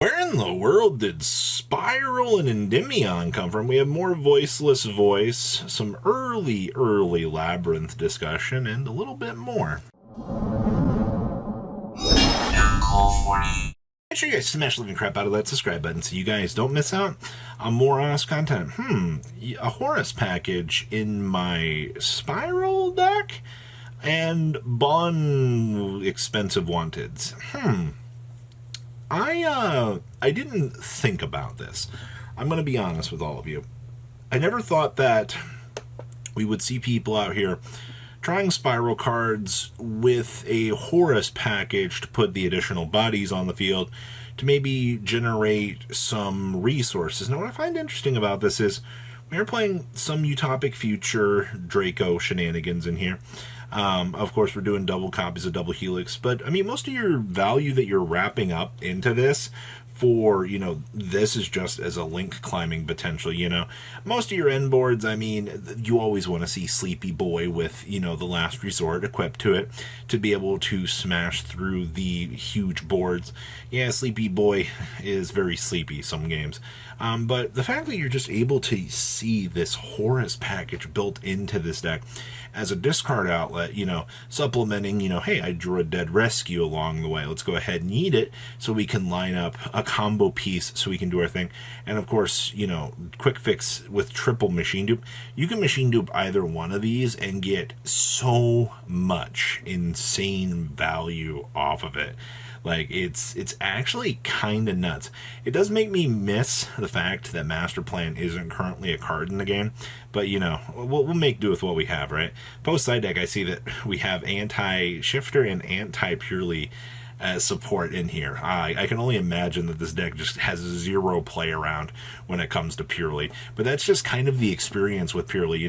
Where in the world did Spiral and Endymion come from? We have more Voiceless Voice, some early Labyrinth discussion, and a little bit more. Make sure you guys smash the living crap out of that subscribe button so you guys don't miss out on more honest content. A Horus package in my Spiral deck? And Bon Expensive Wanteds. I didn't think about this. I'm going to be honest with all of you. I never thought that we would see people out here trying Spiral cards with a Horus package to put the additional bodies on the field to maybe generate some resources. Now, what I find interesting about this is we are playing some Utopic Future Draco shenanigans in here. Of course, we're doing double copies of Double Helix, but I mean, most of your value that you're wrapping up into this for, this is just as a link climbing potential, Most of your end boards, I mean, you always want to see Sleepy Boy with, the Last Resort equipped to it to be able to smash through the huge boards. Yeah, Sleepy Boy is very sleepy some games. But the fact that you're just able to see this Horus package built into this deck as a discard outlet, supplementing, hey, I drew a Dead Rescue along the way. Let's go ahead and eat it so we can line up a combo piece so we can do our thing. And of course, quick fix with triple machine dupe. You can machine dupe either one of these and get so much insane value off of it. Like, it's actually kind of nuts. It does make me miss the fact that Master Plan isn't currently a card in the game, but, we'll make do with what we have, right? Post side deck, I see that we have anti-shifter and anti-purely support in here. I can only imagine that this deck just has zero play around when it comes to purely, but that's just kind of the experience with purely.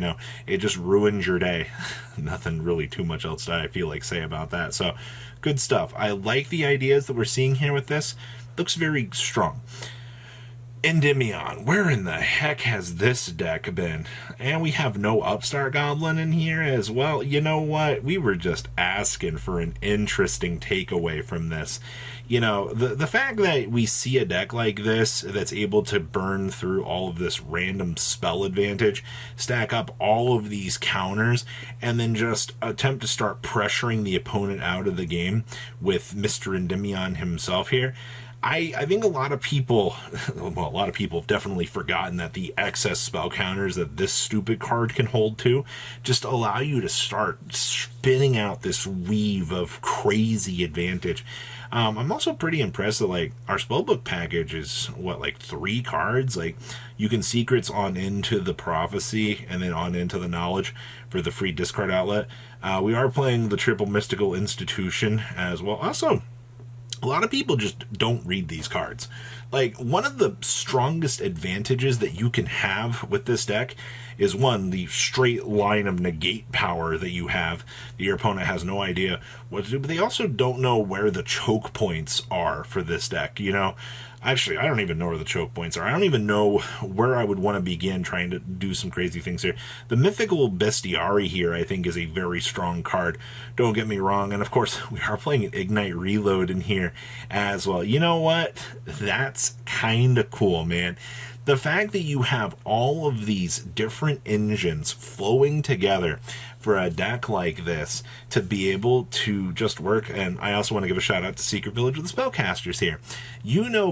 It just ruins your day. Nothing really too much else that I feel like say about that. So good stuff. I like the ideas that we're seeing here with this. Looks very strong. Endymion, where in the heck has this deck been? And we have no Upstart Goblin in here as well. You know what? We were just asking for an interesting takeaway from this. The fact that we see a deck like this that's able to burn through all of this random spell advantage, stack up all of these counters, and then just attempt to start pressuring the opponent out of the game with Mr. Endymion himself here. I think a lot of people have definitely forgotten that the excess spell counters that this stupid card can hold to just allow you to start spinning out this weave of crazy advantage. I'm also pretty impressed that, our spellbook package is, 3 cards? You can secrets on into the prophecy and then on into the knowledge for the free discard outlet. We are playing the triple mystical institution as well. Also, a lot of people just don't read these cards. One of the strongest advantages that you can have with this deck is, one, the straight line of negate power that you have. Your opponent has no idea what to do, but they also don't know where the choke points are for this deck, Actually, I don't even know where the choke points are. I don't even know where I would want to begin trying to do some crazy things here. The Mythical Bestiary here, I think, is a very strong card. Don't get me wrong. And, of course, we are playing an Ignite Reload in here as well. You know what? That's kind of cool, man. The fact that you have all of these different engines flowing together for a deck like this to be able to just work. And I also want to give a shout out to Secret Village of the Spellcasters here.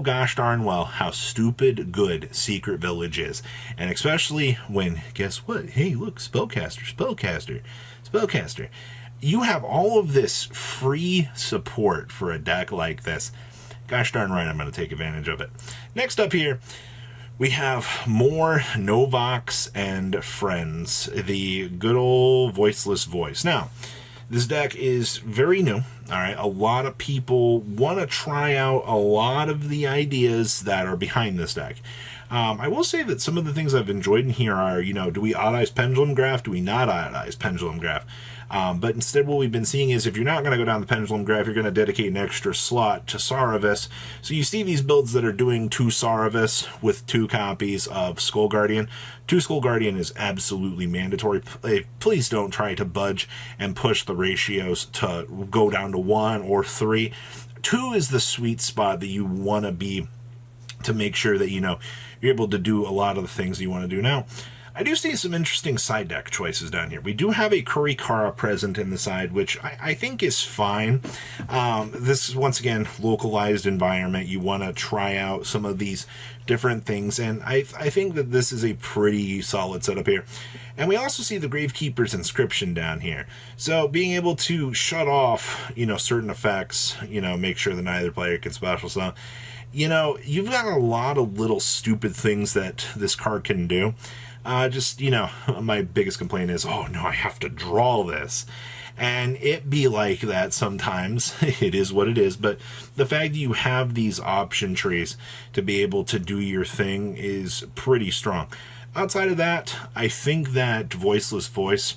Gosh darn well how stupid good Secret Village is. And especially when, guess what? Hey, look, Spellcaster. You have all of this free support for a deck like this. Gosh darn right, I'm going to take advantage of it. Next up here, we have more Novox and Friends, the good old Voiceless Voice. Now, this deck is very new, all right? A lot of people want to try out a lot of the ideas that are behind this deck. I will say that some of the things I've enjoyed in here are, do we oddize Pendulum Graph? Do we not oddize Pendulum Graph? But instead what we've been seeing is if you're not going to go down the Pendulum Graph, you're going to dedicate an extra slot to Saravis. So you see these builds that are doing 2 Saravis with 2 copies of Skull Guardian. 2 Skull Guardian is absolutely mandatory. Please don't try to budge and push the ratios to go down to 1 or 3. 2 is the sweet spot that you want to be to make sure that, you know, you're able to do a lot of the things you want to do. Now, I do see some interesting side deck choices down here. We do have a Kurikara present in the side, which I think is fine. This is, once again, localized environment. You want to try out some of these different things, and I think that this is a pretty solid setup here. And we also see the Gravekeeper's Inscription down here. So being able to shut off, you know, certain effects, you know, make sure that neither player can special summon. You know, you've got a lot of little stupid things that this card can do. Just, you know, my biggest complaint is, oh no, I have to draw this. And it be like that sometimes. It is what it is. But the fact that you have these option trees to be able to do your thing is pretty strong. Outside of that, I think that Voiceless Voice,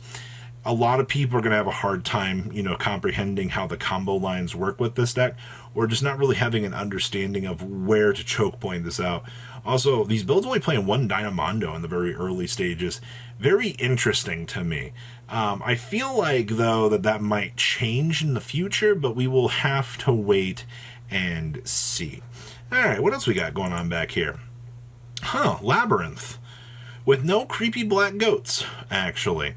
a lot of people are going to have a hard time, you know, comprehending how the combo lines work with this deck, or just not really having an understanding of where to choke point this out. Also, these builds only playing one Dynamondo in the very early stages. Very interesting to me. I feel like, though, that might change in the future, but we will have to wait and see. Alright, what else we got going on back here? Labyrinth. With no creepy black goats, actually.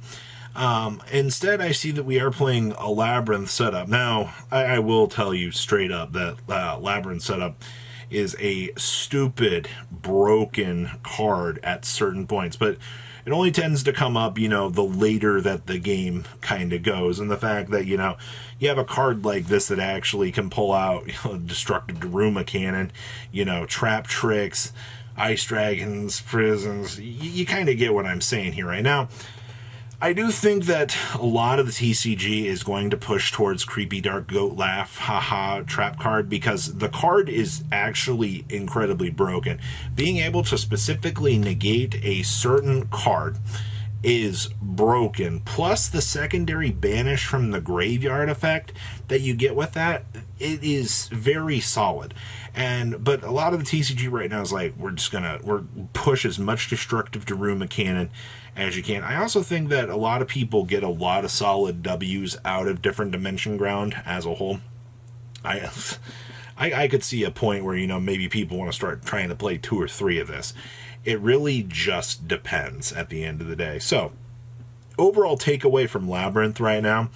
Instead, I see that we are playing a Labyrinth setup. Now, I will tell you straight up that Labyrinth setup is a stupid, broken card at certain points, but it only tends to come up, you know, the later that the game kind of goes, and the fact that, you know, you have a card like this that actually can pull out, you know, Destructive Daruma Cannon, you know, Trap Tricks, Ice Dragons, Prisons. You kind of get what I'm saying here right now. I do think that a lot of the TCG is going to push towards Creepy Dark Goat Laugh, haha, trap card, because the card is actually incredibly broken. Being able to specifically negate a certain card is broken. Plus the secondary banish from the graveyard effect that you get with that, it is very solid. But a lot of the TCG right now is like, we're push as much Destructive Daruma Cannon as you can. I also think that a lot of people get a lot of solid W's out of Different Dimension Ground as a whole. I could see a point where, you know, maybe people want to start trying to play 2 or 3 of this. It really just depends at the end of the day. So, overall takeaway from Labyrinth right now,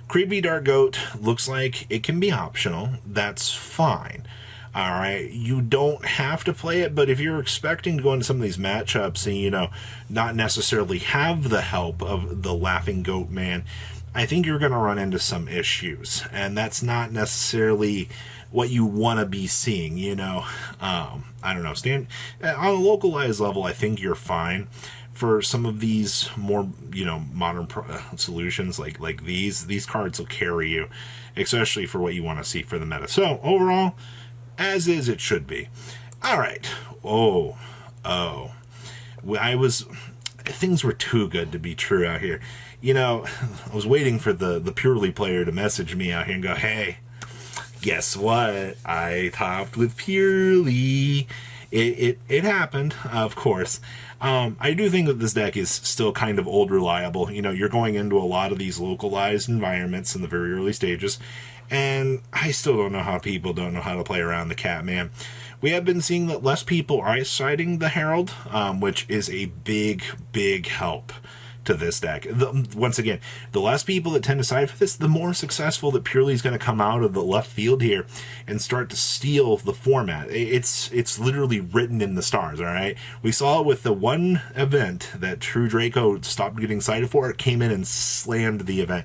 Creepy Dark Goat looks like it can be optional. That's fine. Alright, you don't have to play it, but if you're expecting to go into some of these matchups and, you know, not necessarily have the help of the Laughing Goat Man, I think you're going to run into some issues. And that's not necessarily what you want to be seeing, you know. I don't know. On a localized level, I think you're fine. For some of these more, you know, modern solutions like these cards will carry you, especially for what you want to see for the meta. So, overall, as is, it should be. Alright. Things were too good to be true out here. You know, I was waiting for the Purely player to message me out here and go, hey, guess what? I topped with Purely. It happened, of course. I do think that this deck is still kind of old reliable. You know, you're going into a lot of these localized environments in the very early stages, and I still don't know how people don't know how to play around the Catman. We have been seeing that less people are citing the Herald, which is a big, big help to this deck. Once again, the less people that tend to side for this, the more successful that Purely is going to come out of the left field here and start to steal the format. It's literally written in the stars, all right? We saw it with the one event that True Draco stopped getting cited for. It came in and slammed the event.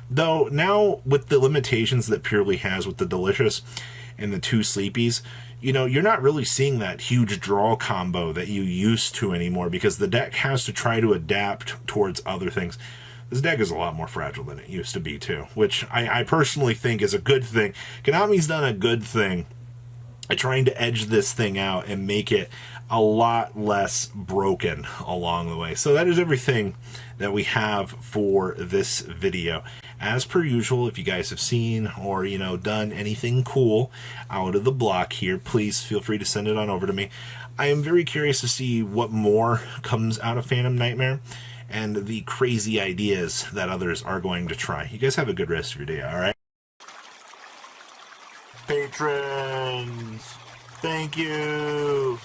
Though now, with the limitations that Purely has with the Delicious and the 2 Sleepies, you know, you're not really seeing that huge draw combo that you used to anymore, because the deck has to try to adapt towards other things. This deck is a lot more fragile than it used to be, too, which I personally think is a good thing. Konami's done a good thing at trying to edge this thing out and make it a lot less broken along the way. So that is everything that we have for this video. As per usual, if you guys have seen or, you know, done anything cool out of the block here, please feel free to send it on over to me. I am very curious to see what more comes out of Phantom Nightmare and the crazy ideas that others are going to try. You guys have a good rest of your day, alright? Patrons! Thank you.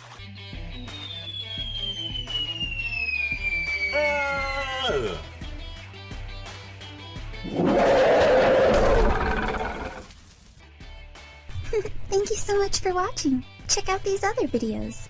Thank you so much for watching. Check out these other videos.